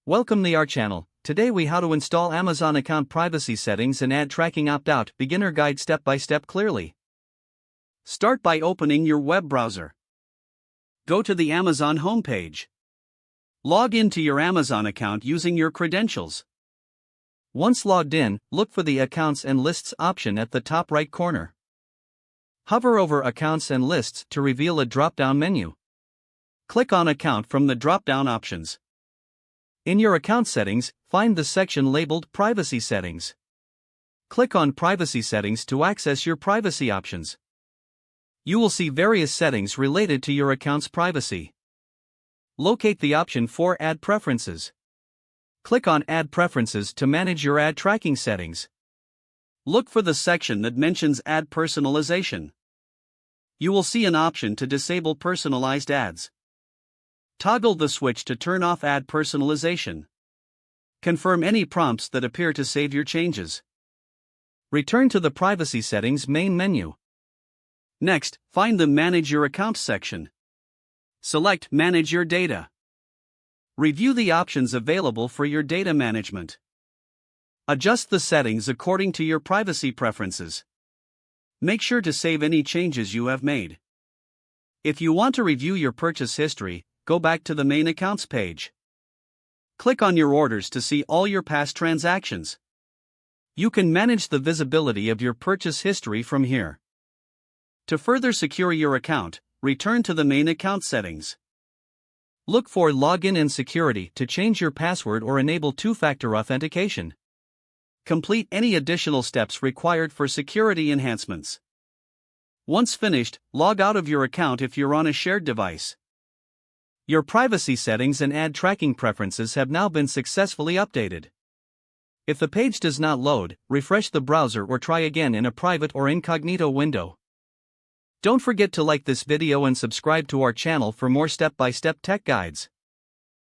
Welcome to our channel. Today we how to install Amazon account privacy settings and ad tracking opt-out beginner guide step by step clearly. Start by opening your web browser. Go to the Amazon homepage. Log into your Amazon account using your credentials. Once logged in, look for the Accounts and Lists option at the top right corner. Hover over Accounts and Lists to reveal a drop-down menu. Click on Account from the drop-down options. In your account settings, find the section labeled Privacy Settings. Click on Privacy Settings to access your privacy options. You will see various settings related to your account's privacy. Locate the option for Ad Preferences. Click on Ad Preferences to manage your ad tracking settings. Look for the section that mentions Ad Personalization. You will see an option to disable personalized ads. Toggle the switch to turn off ad personalization. Confirm any prompts that appear to save your changes. Return to the Privacy Settings main menu. Next, find the Manage Your Account section. Select Manage Your Data. Review the options available for your data management. Adjust the settings according to your privacy preferences. Make sure to save any changes you have made. If you want to review your purchase history, go back to the main accounts page. Click on your orders to see all your past transactions. You can manage the visibility of your purchase history from here. To further secure your account, return to the main account settings. Look for Login and Security to change your password or enable two-factor authentication. Complete any additional steps required for security enhancements. Once finished, log out of your account if you're on a shared device. Your privacy settings and ad tracking preferences have now been successfully updated. If the page does not load, refresh the browser or try again in a private or incognito window. Don't forget to like this video and subscribe to our channel for more step-by-step tech guides.